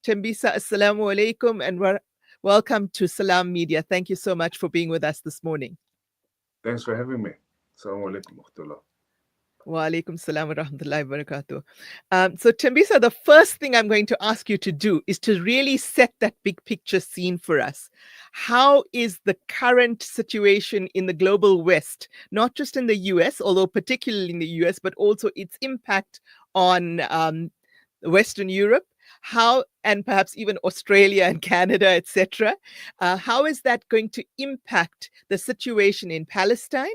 Thembisa, Assalamu alaikum, and welcome to Salam Media. Thank you so much for being with us this morning. Thanks for having me. Assalamu alaikum wa rahmatullah. Wa alaikum salam wa rahmatullahi wa barakatuh. So, Thembisa, the first thing I'm going to ask you to do is to really set that big picture scene for us. How is the current situation in the global West, not just in the US, although particularly in the US, but also its impact on Western Europe? How, and perhaps even Australia and Canada, etc. How is that going to impact the situation in Palestine?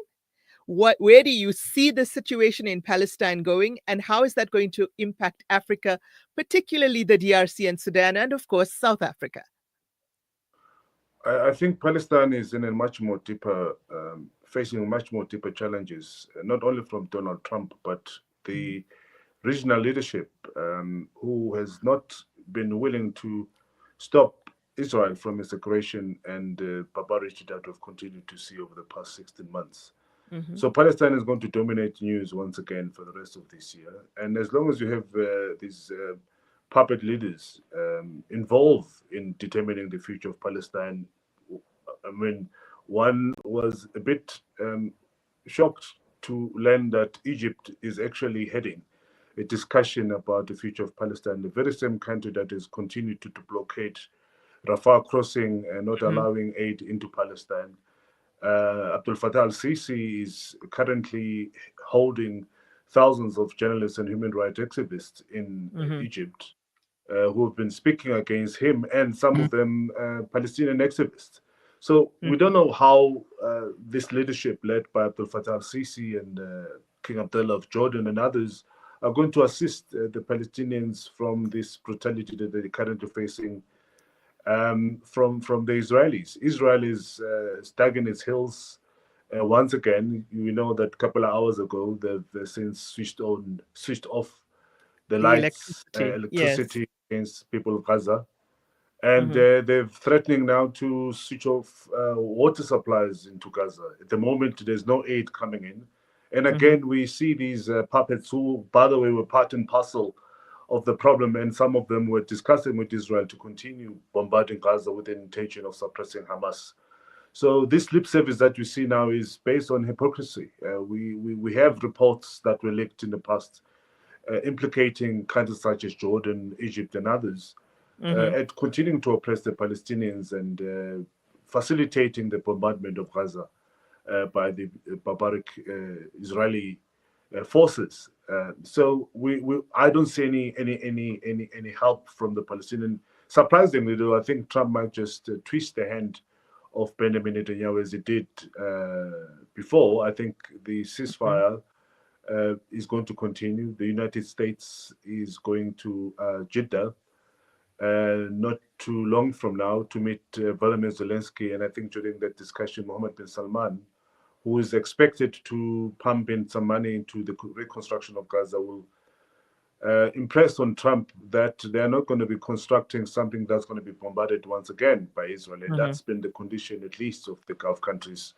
Where do you see the situation in Palestine going, and how is that going to impact Africa, particularly the DRC and Sudan, and of course South Africa? I think Palestine is in a much more deeper, facing much more deeper challenges, not only from Donald Trump, but the regional leadership who has not been willing to stop Israel from its aggression and barbarity that we've continued to see over the past 16 months. Mm-hmm. So Palestine is going to dominate news once again for the rest of this year. And as long as you have these puppet leaders involved in determining the future of Palestine, I mean, one was a bit shocked to learn that Egypt is actually heading a discussion about the future of Palestine, the very same country that has continued to blockade Rafah crossing and not Mm-hmm. allowing aid into Palestine. Abdel Fattah al-Sisi is currently holding thousands of journalists and human rights activists in Mm-hmm. Egypt who have been speaking against him and some of them Palestinian activists. So we Mm-hmm. don't know how this leadership led by Abdel Fattah al-Sisi and King Abdullah of Jordan and others are going to assist the Palestinians from this brutality that they're currently facing from the Israelis. Israel is staggering its heels once again. You know that a couple of hours ago they've since switched off the The lights, electricity, yes. electricity against people of Gaza, and Mm-hmm. they're threatening now to switch off water supplies into Gaza. At the moment, there's no aid coming in, and Mm-hmm. again we see these puppets who, by the way, were part and parcel of the problem, and some of them were discussing with Israel to continue bombarding Gaza with the intention of suppressing Hamas. So this lip service that we see now is based on hypocrisy. We have reports that were leaked in the past implicating countries such as Jordan, Egypt, and others Mm-hmm. at continuing to oppress the Palestinians and facilitating the bombardment of Gaza by the barbaric Israeli forces. I don't see any help from the Palestinian. Surprisingly, though, I think Trump might just twist the hand of Benjamin Netanyahu as he did before. I think the ceasefire is going to continue. The United States is going to Jeddah not too long from now to meet Vladimir Zelensky. And I think during that discussion, Mohammed bin Salman, who is expected to pump in some money into the reconstruction of Gaza, will impress on Trump that they are not going to be constructing something that's going to be bombarded once again by Israel. And Mm-hmm. that's been the condition, at least, of the Gulf countries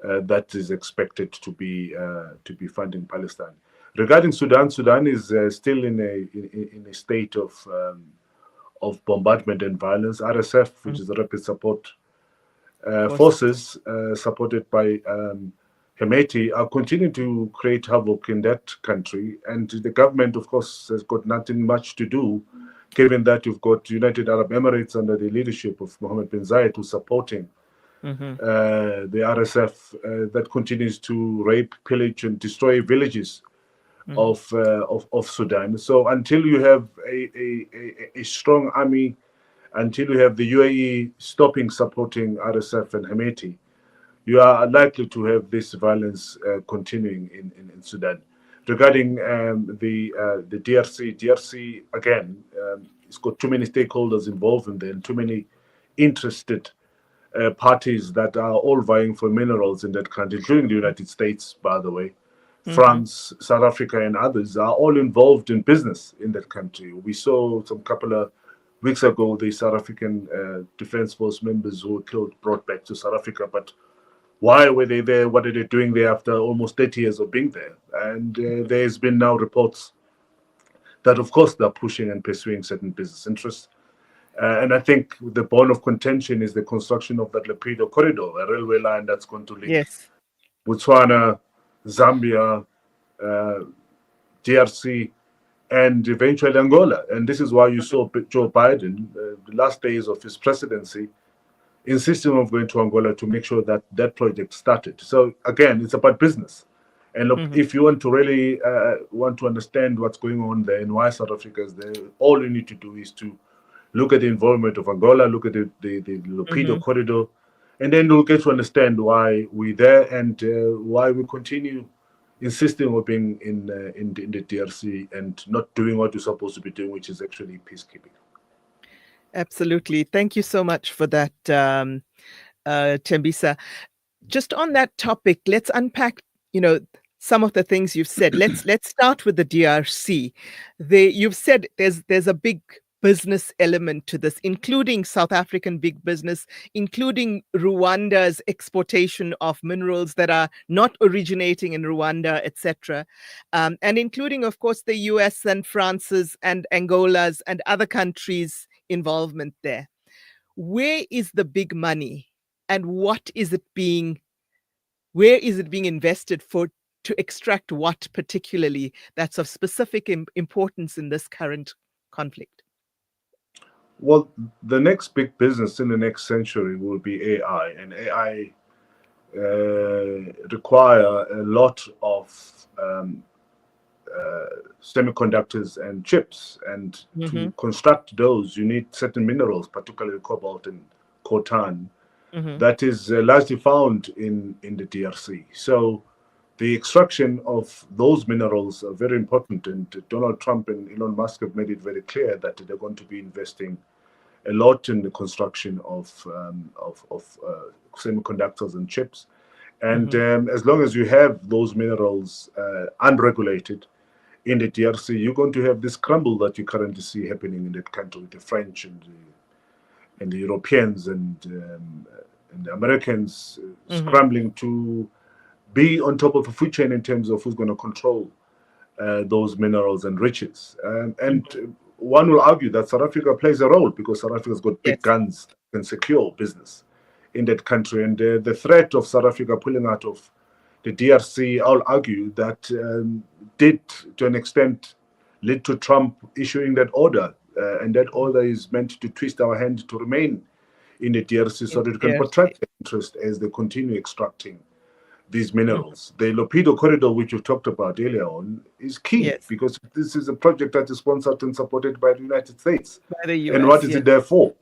that is expected to be funding Palestine. Regarding Sudan, Sudan is still in a state of bombardment and violence. RSF, which Mm-hmm. is the Rapid Support Forces. Forces, supported by Hemeti, are continuing to create havoc in that country. And the government, of course, has got nothing much to do, given that you've got United Arab Emirates under the leadership of Mohammed bin Zayed, who's supporting Mm-hmm. the RSF that continues to rape, pillage, and destroy villages Mm-hmm. of Sudan. So until you have a strong army, until you have the UAE stopping supporting RSF and Hemeti, you are likely to have this violence continuing in Sudan. Regarding the DRC again, it's got too many stakeholders involved in there and too many interested parties that are all vying for minerals in that country, including the United States, by the way. Mm-hmm. France, South Africa, and others are all involved in business in that country. We saw some couple of weeks ago the South African Defence Force members who were killed brought back to South Africa. But why were they there? What are they doing there after almost 30 years of being there? And there's been now reports that, of course, they're pushing and pursuing certain business interests. And I think the bone of contention is the construction of that Lepido corridor, a railway line that's going to link Yes. Botswana, Zambia, uh, DRC, and eventually Angola. And this is why you saw Joe Biden, the last days of his presidency, insisting on going to Angola to make sure that that project started. So again, it's about business. And look, Mm-hmm. if you want to really want to understand what's going on there and why South Africa is there, all you need to do is to look at the involvement of Angola, look at the Lupido Mm-hmm. corridor, and then you'll get to understand why we're there and why we continue insisting on being in the DRC and not doing what we're supposed to be doing, which is actually peacekeeping. Absolutely. Thank you so much for that, Thembisa. Just on that topic, let's unpack, you know, some of the things you've said. Let's start with the DRC. You've said there's a big business element to this, including South African big business, including Rwanda's exportation of minerals that are not originating in Rwanda, etc., and including, of course, the US and France's and Angola's and other countries' involvement there. Where is the big money, and where is it being invested for, to extract what particularly that's of specific importance in this current conflict? Well, the next big business in the next century will be AI, and AI require a lot of semiconductors and chips. And Mm-hmm. to construct those, you need certain minerals, particularly cobalt and coltan, Mm-hmm. that is largely found in the DRC. So the extraction of those minerals are very important. And Donald Trump and Elon Musk have made it very clear that they're going to be investing a lot in the construction of semiconductors and chips. And Mm-hmm. as long as you have those minerals unregulated in the DRC, you're going to have this crumble that you currently see happening in that country with the French and the Europeans and the Americans Mm-hmm. scrambling to be on top of the food chain in terms of who's going to control those minerals and riches. And one will argue that South Africa plays a role because South Africa's got big Yes. guns that can secure business in that country. And the threat of South Africa pulling out of the DRC, I'll argue that did, to an extent, lead to Trump issuing that order. And that order is meant to twist our hand to remain in the DRC so In that it can DRC. protect their interest as they continue extracting these Mhm. minerals. The Lopido corridor, which you talked about earlier on, is key Yes. because this is a project that is sponsored and supported by the United States. By the And what US. is it Yes. there for?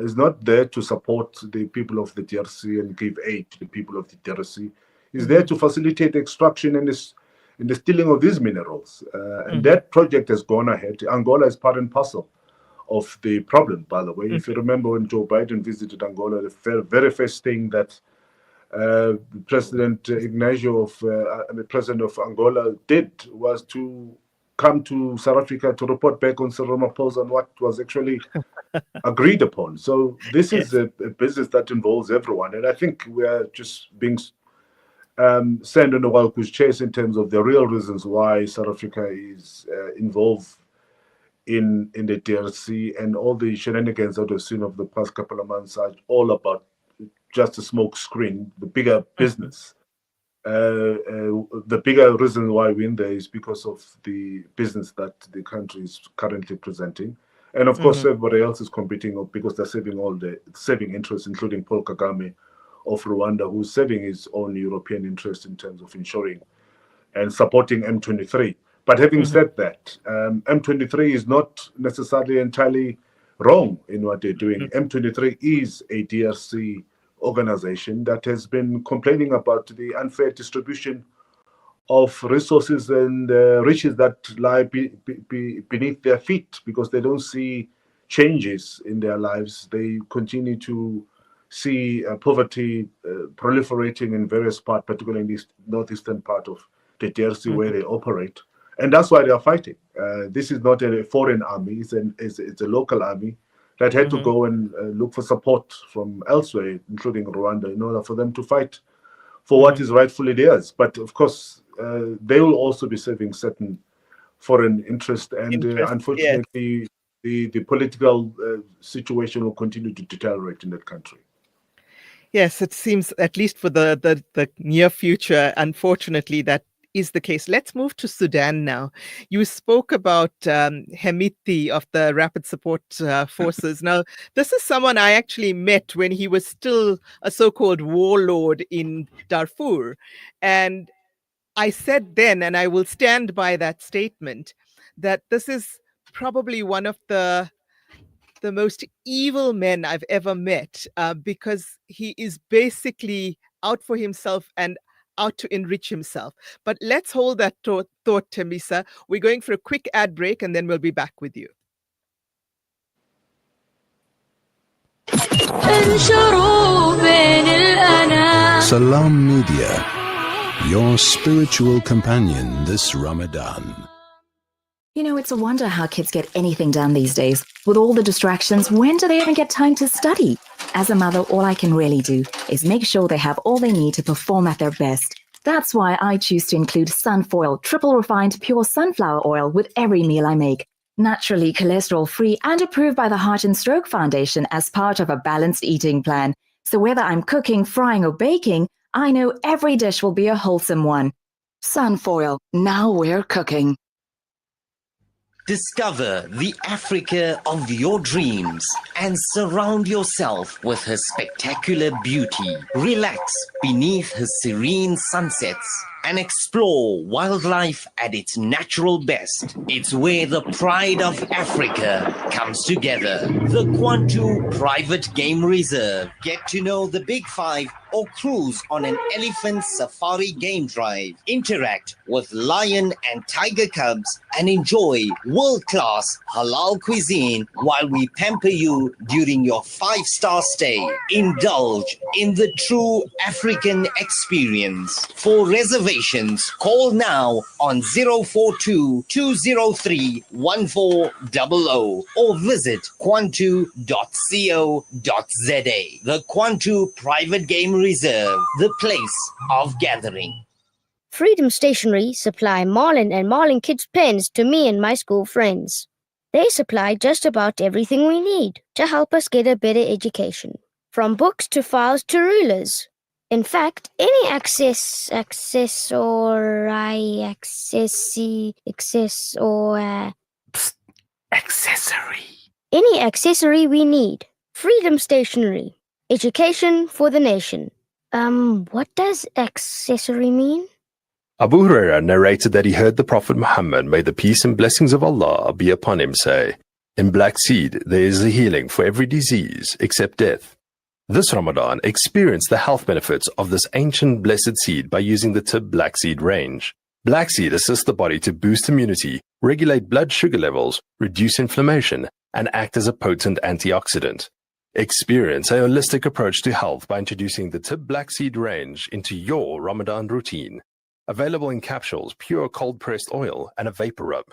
It's not there to support the people of the DRC and give aid to the people of the DRC. It's there Mm-hmm. to facilitate the extraction and the stealing of these minerals. And Mm-hmm. that project has gone ahead. Angola is part and parcel of the problem, by the way. If you Mm-hmm. remember when Joe Biden visited Angola, the very first thing that President Ignacio the president of Angola, did was to come to South Africa to report back on Cyril Ramaphosa on what was actually agreed upon. So this is Yes. a business that involves everyone, and I think we are just being sand on the wild goose chase in terms of the real reasons why South Africa is involved in the DRC, and all the shenanigans that we've seen over the past couple of months are all about just a smoke screen. The bigger Mm-hmm. business, the bigger reason why we're in there is because of the business that the country is currently presenting. And of course, Mm-hmm. everybody else is competing because they're saving all the saving interests, including Paul Kagame of Rwanda, who's saving his own European interest in terms of ensuring and supporting M23. But having Mm-hmm. said that, M23 is not necessarily entirely wrong in what they're doing. M23 is a DRC organization that has been complaining about the unfair distribution of resources and riches that lie beneath their feet because they don't see changes in their lives. They continue to see poverty proliferating in various parts, particularly in this northeastern part of the DRC where Mm-hmm. they operate. And that's why they are fighting. This is not a foreign army, it's a local army that had to Mm-hmm. go and look for support from elsewhere, including Rwanda, in order for them to fight for what Mm-hmm. is rightfully theirs. But of course, they will also be serving certain foreign interest. And Interest. Yes. unfortunately, the political situation will continue to deteriorate in that country. Yes, it seems, at least for the near future, unfortunately, that is the case. Let's move to Sudan now. You spoke about Hemiti of the Rapid Support Forces. Now, this is someone I actually met when he was still a so-called warlord in Darfur. And I said then, and I will stand by that statement, that this is probably one of the most evil men I've ever met, because he is basically out for himself and out to enrich himself. But let's hold that thought, Thembisa. We're going for a quick ad break and then we'll be back with you. Salam Media, your spiritual companion this Ramadan. You know, it's a wonder how kids get anything done these days. With all the distractions, when do they even get time to study? As a mother, all I can really do is make sure they have all they need to perform at their best. That's why I choose to include Sunfoil, triple refined pure sunflower oil with every meal I make. Naturally cholesterol-free and approved by the Heart and Stroke Foundation as part of a balanced eating plan. So whether I'm cooking, frying or baking, I know every dish will be a wholesome one. Sunfoil, now we're cooking. Discover the Africa of your dreams and surround yourself with her spectacular beauty. Relax beneath her serene sunsets and explore wildlife at its natural best. It's where the pride of Africa comes together. The Kwantu Private Game Reserve. Get to know the Big Five or cruise on an elephant safari game drive. Interact with lion and tiger cubs and enjoy world-class halal cuisine while we pamper you during your 5-star stay. Indulge in the true African experience. For reservations, call now on 042-203-1400 or visit kwantu.co.za. The Kwantu Private Game Reserve, the place of gathering. Freedom Stationery supply Marlin and Marlin Kids pens to me and my school friends. They supply just about everything we need to help us get a better education, from books to files to rulers. In fact, any any accessory we need. Freedom Stationery. Education for the nation. What does accessory mean? Abu Huraira narrated that he heard the Prophet Muhammad, may the peace and blessings of Allah be upon him, say, "In black seed there is a healing for every disease except death." This Ramadan, experience the health benefits of this ancient blessed seed by using the Tib Black Seed range. Black seed assists the body to boost immunity, regulate blood sugar levels, reduce inflammation, and act as a potent antioxidant. Experience a holistic approach to health by introducing the Tib Black Seed range into your Ramadan routine. Available in capsules, pure cold-pressed oil, and a vapor rub.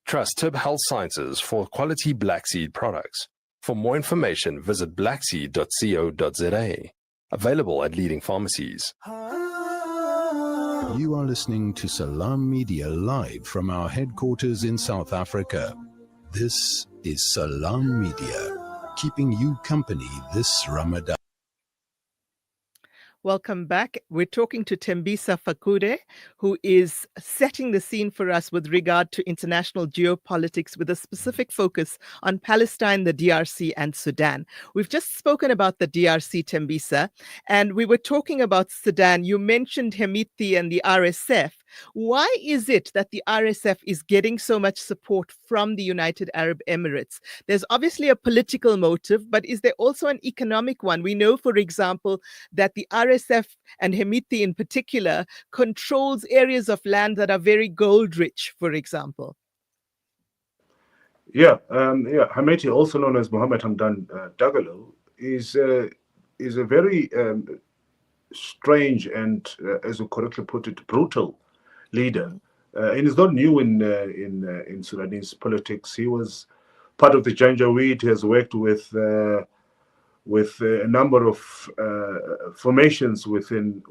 Trust Tib Health Sciences for quality black seed products. For more information, visit blackseed.co.za. Available at leading pharmacies. You are listening to Salam Media live from our headquarters in South Africa. This is Salam Media, keeping you company this Ramadan. Welcome back. We're talking to Thembisa Fakude, who is setting the scene for us with regard to international geopolitics with a specific focus on Palestine, the DRC, and Sudan. We've just spoken about the DRC, Thembisa, and we were talking about Sudan. You mentioned Hemiti and the RSF. Why is it that the RSF is getting so much support from the United Arab Emirates? There's obviously a political motive, but is there also an economic one? We know, for example, that the RSF and Hemiti in particular controls areas of land that are very gold rich, for example. Hemeti, also known as Mohammed Hamdan Dagalo, is a very strange and, as you correctly put it, brutal leader, and he's not new in Sudanese politics. He was part of the Janjaweed. He has worked with a number of formations within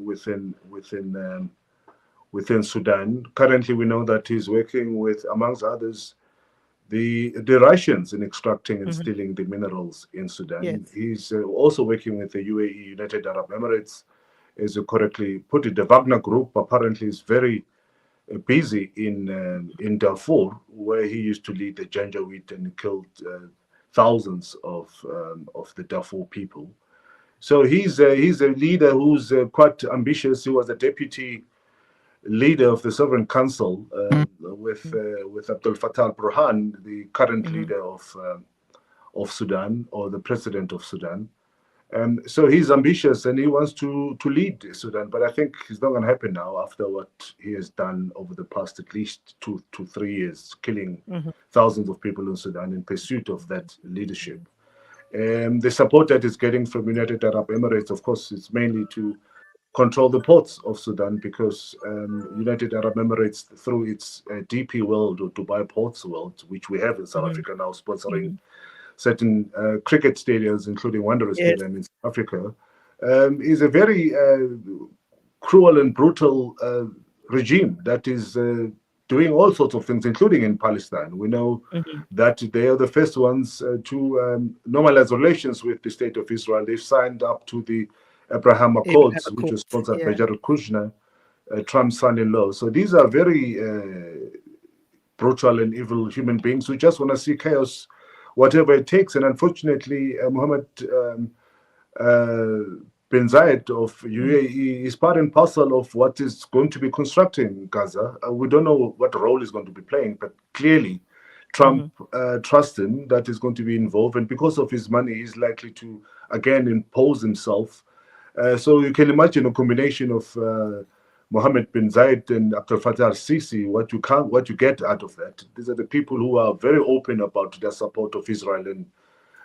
Sudan. Currently, we know that he's working with, amongst others, the Russians in extracting and stealing the minerals in Sudan. Yes. He's also working with the UAE, United Arab Emirates, as you correctly put it. The Wagner Group apparently is very busy in Darfur, where he used to lead the Janjaweed and killed thousands of the Darfur people. So he's a leader who's quite ambitious. He was a deputy leader of the Sovereign Council with Abdel Fattah al-Burhan, the current leader of Sudan, or the president of Sudan. So he's ambitious and he wants to lead Sudan, but I think it's not going to happen now after what he has done over the past at least 2 to 3 years, killing thousands of people in Sudan in pursuit of that leadership. The support that is getting from United Arab Emirates, of course, is mainly to control the ports of Sudan, because United Arab Emirates, through its DP World or Dubai Ports World, which we have in South Africa now, sponsoring certain cricket stadiums, including Wanderers Stadium in South Africa, is a very cruel and brutal regime that is doing all sorts of things, including in Palestine. We know that they are the first ones to normalize relations with the state of Israel. They've signed up to the Abraham Accords, which was sponsored by Jared Kushner, Trump's son-in-law. So these are very brutal and evil human beings who just want to see chaos, whatever it takes. And unfortunately, Mohammed bin Zayed of UAE is part and parcel of what is going to be constructing Gaza. We don't know what role he's going to be playing, but clearly Trump trusts him that he's going to be involved. And because of his money, he's likely to, again, impose himself. So you can imagine a combination of Mohammed bin Zayed and Abdel Fattah al-Sisi, what you get out of that. These are the people who are very open about their support of Israel, and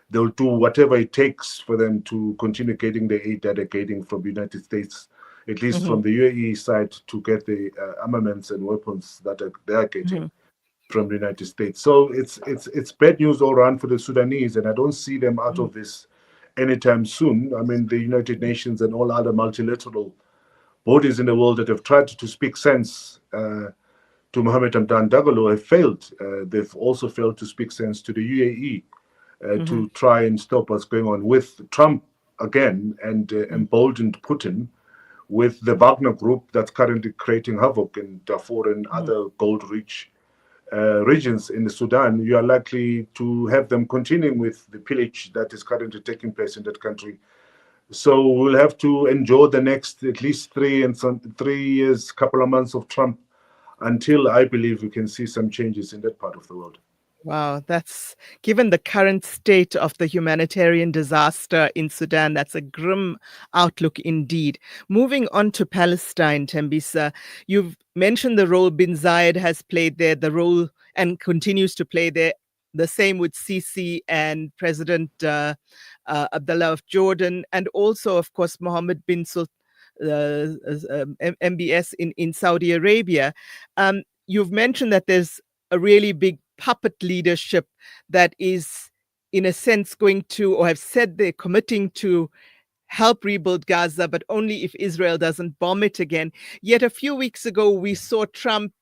they'll do whatever it takes for them to continue getting the aid that they're getting from the United States, at least from the UAE side, to get the armaments and weapons that they're getting from the United States. So it's bad news all around for the Sudanese, and I don't see them out of this anytime soon. I mean, the United Nations and all other multilateral bodies in the world that have tried to speak sense to Mohammed Hamdan Dagalo have failed. They've also failed to speak sense to the UAE to try and stop what's going on with Trump again, and emboldened Putin with the Wagner Group that's currently creating havoc in Darfur and other gold-rich regions in the Sudan. You are likely to have them continuing with the pillage that is currently taking place in that country. So we'll have to endure the next at least 3 years, couple of months of Trump, until I believe we can see some changes in that part of the world. Wow, that's, given the current state of the humanitarian disaster in Sudan, that's a grim outlook indeed. Moving on to Palestine, Thembisa, you've mentioned the role bin Zayed has played there, the role and continues to play there. The same with Sisi and President Abdullah of Jordan, and also, of course, Mohammed bin Sultan, MBS in Saudi Arabia. You've mentioned that there's a really big puppet leadership that is, in a sense, going to, or have said they're committing to help rebuild Gaza, but only if Israel doesn't bomb it again. Yet a few weeks ago, we saw Trump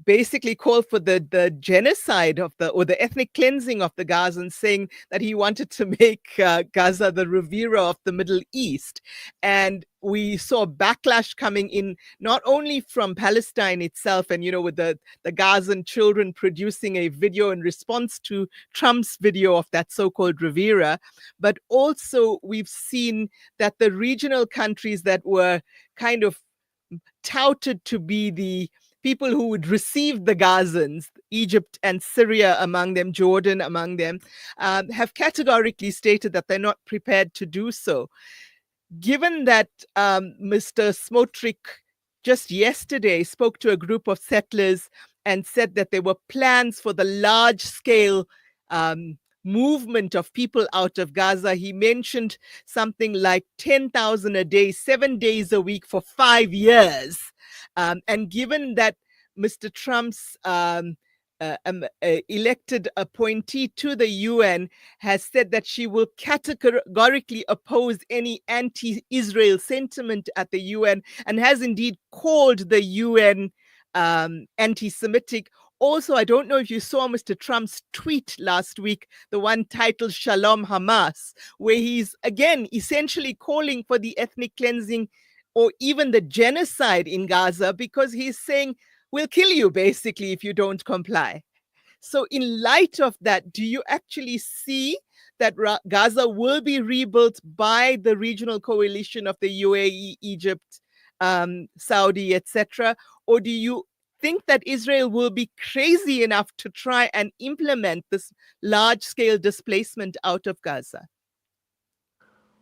basically call for the genocide of or the ethnic cleansing of the Gazans, saying that he wanted to make Gaza the Riviera of the Middle East. And we saw backlash coming in, not only from Palestine itself, and, with the Gazan children producing a video in response to Trump's video of that so-called Riviera, but also we've seen that the regional countries that were kind of touted to be the people who would receive the Gazans, Egypt and Syria among them, Jordan among them, have categorically stated that they're not prepared to do so. Given that Mr. Smotrich just yesterday spoke to a group of settlers and said that there were plans for the large-scale movement of people out of Gaza, he mentioned something like 10,000 a day, 7 days a week for 5 years. And given that Mr. Trump's elected appointee to the UN has said that she will categorically oppose any anti-Israel sentiment at the UN, and has indeed called the UN anti-Semitic, also, I don't know if you saw Mr. Trump's tweet last week, the one titled Shalom Hamas, where he's again essentially calling for the ethnic cleansing or even the genocide in Gaza, because he's saying, we'll kill you basically if you don't comply. So in light of that, do you actually see that Gaza will be rebuilt by the regional coalition of the UAE, Egypt, Saudi, etc.? Or do you think that Israel will be crazy enough to try and implement this large-scale displacement out of Gaza?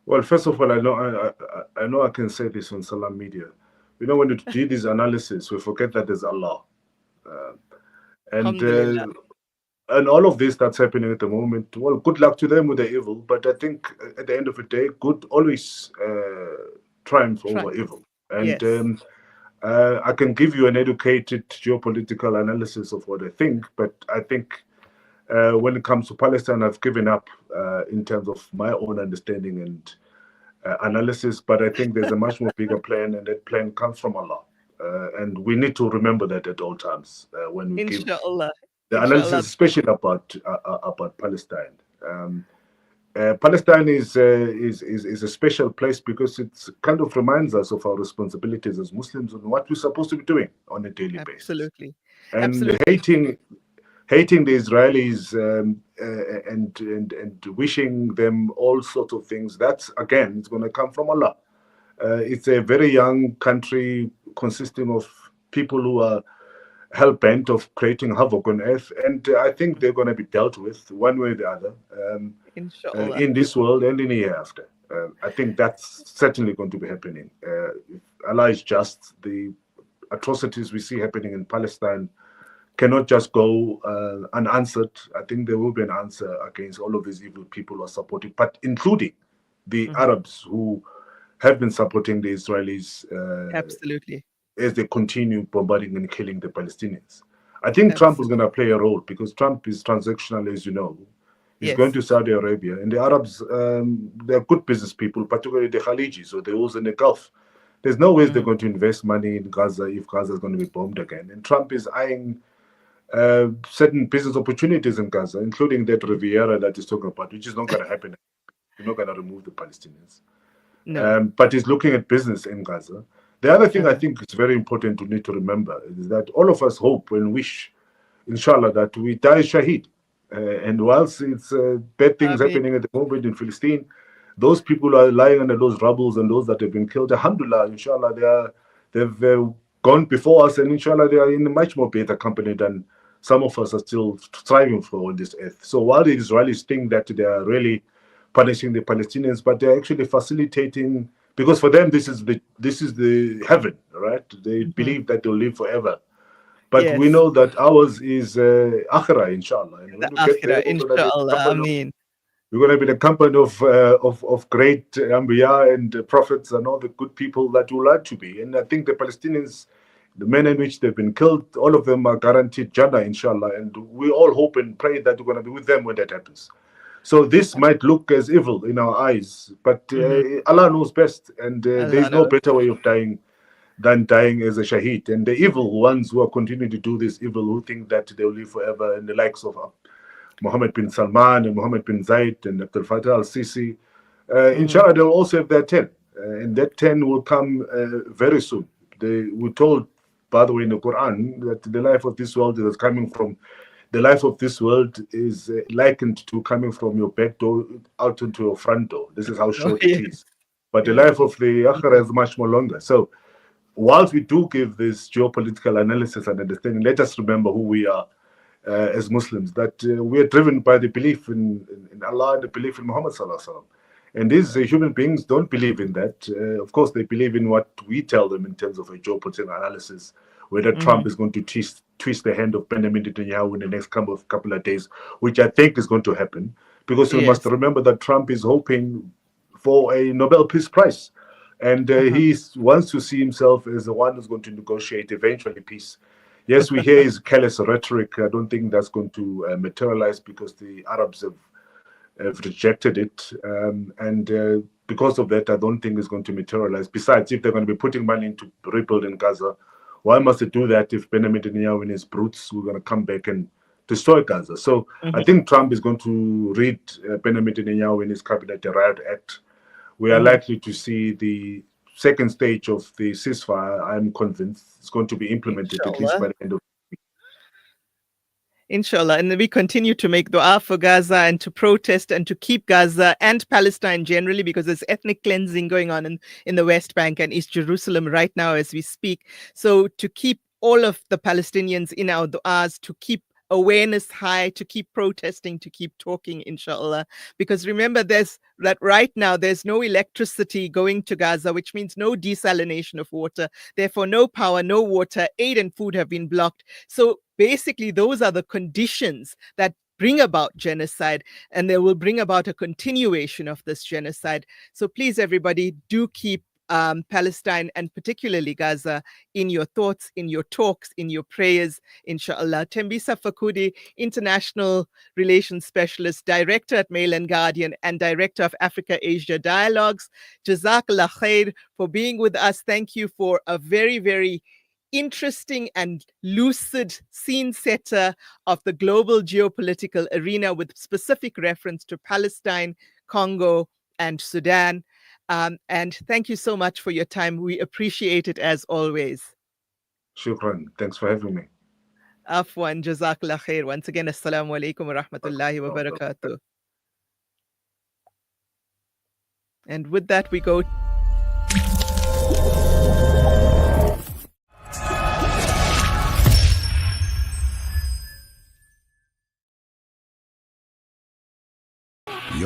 Well, first of all, I know I can say this on Salam Media. You know, when you do this analysis, we forget that there's Allah. Alhamdulillah. And all of this that's happening at the moment, well, good luck to them with the evil. But I think at the end of the day, good always triumphs over evil. And Yes. I can give you an educated geopolitical analysis of what I think, but I think when it comes to Palestine, I've given up in terms of my own understanding and analysis. But I think there's a much more bigger plan, and that plan comes from Allah. And we need to remember that at all times when we give Inshallah. the analysis, especially about Palestine. Palestine is a special place because it kind of reminds us of our responsibilities as Muslims and what we're supposed to be doing on a daily basis. Absolutely. And Absolutely. hating the Israelis and wishing them all sorts of things, that's again, it's going to come from Allah. It's a very young country consisting of people who are hell-bent of creating havoc on earth, and I think they're going to be dealt with one way or the other Inshallah. in this world and in the hereafter. I think that's certainly going to be happening. If Allah is just, the atrocities we see happening in Palestine cannot just go unanswered. I think there will be an answer against all of these evil people who are supporting, but including the Arabs who have been supporting the Israelis. Absolutely. As they continue bombarding and killing the Palestinians. I think Trump is going to play a role because Trump is transactional, as you know. He's going to Saudi Arabia, and the Arabs, they're good business people, particularly the Khalijis or those in the Gulf. There's no way they're going to invest money in Gaza if Gaza is going to be bombed again. And Trump is eyeing certain business opportunities in Gaza, including that Riviera that he's talking about, which is not going to happen. You're not going to remove the Palestinians. No. But he's looking at business in Gaza. The other thing I think is very important to need to remember is that all of us hope and wish, inshallah, that we die shaheed. And whilst it's bad things happening at the moment in Palestine, those people are lying under those rubbles and those that have been killed, alhamdulillah, inshallah, they've gone before us, and inshallah, they are in a much more better company than some of us are still striving for on this earth. So while the Israelis think that they are really punishing the Palestinians, but they're actually facilitating, because for them this is the heaven, right? They believe that they'll live forever, but we know that ours is akhirah, inshallah. And when we get there, we're going to be the company of great Anbiya and prophets and all the good people that we like to be. And I think the Palestinians, the men in which they've been killed, all of them are guaranteed Jannah, inshallah. And we all hope and pray that we're going to be with them when that happens. So this might look as evil in our eyes, but Allah knows best, and there's no better way of dying than dying as a shaheed. And the evil ones who are continuing to do this evil, who think that they'll live forever, and the likes of Mohammed bin Salman and Mohammed bin Zayed and Abdel Fattah al-Sisi, inshallah, they'll also have their 10. And that 10 will come very soon. We're told, by the way, in the Quran, that the life of this world is coming from, the life of this world is likened to coming from your back door out into your front door. This is how short it is. But the life of the Akhirah is much more longer. So whilst we do give this geopolitical analysis and understanding, let us remember who we are as Muslims, that we are driven by the belief in Allah and the belief in Muhammad sallallahu alaihi wasallam. And these human beings don't believe in that. Of course, they believe in what we tell them in terms of a geopolitical analysis, whether Trump is going to twist the hand of Benjamin Netanyahu in the next couple of days, which I think is going to happen, because we must remember that Trump is hoping for a Nobel Peace Prize. And he wants to see himself as the one who's going to negotiate eventually peace. Yes, we hear his callous rhetoric. I don't think that's going to materialize, because the Arabs have rejected it. And because of that, I don't think it's going to materialize. Besides, if they're going to be putting money into rebuilding Gaza, Why must they do that if Benjamin Netanyahu and his brutes were going to come back and destroy Gaza? So I think Trump is going to read Benjamin Netanyahu and his cabinet the Riot Act. We are likely to see the second stage of the ceasefire. I'm convinced it's going to be implemented at least by the end of. Inshallah. And we continue to make dua for Gaza and to protest and to keep Gaza and Palestine generally, because there's ethnic cleansing going on in the West Bank and East Jerusalem right now as we speak. So to keep all of the Palestinians in our du'as, to keep awareness high, to keep protesting, to keep talking, inshallah. Because remember, that right now there's no electricity going to Gaza, which means no desalination of water. Therefore, no power, no water, aid and food have been blocked. So basically, those are the conditions that bring about genocide, and they will bring about a continuation of this genocide. So please, everybody, do keep Palestine and particularly Gaza in your thoughts, in your talks, in your prayers, inshallah. Thembisa Fakude, International Relations Specialist, Director at Mail and Guardian, and Director of Africa-Asia Dialogues. Jazakallah khair for being with us. Thank you for a very, very interesting and lucid scene setter of the global geopolitical arena with specific reference to Palestine, Congo, and Sudan. And thank you so much for your time. We appreciate it as always. Shukran. Thanks for having me. Afwan, jazakallah khair. Once again, assalamu alaikum wa rahmatullahi wa barakatuh. And with that, we go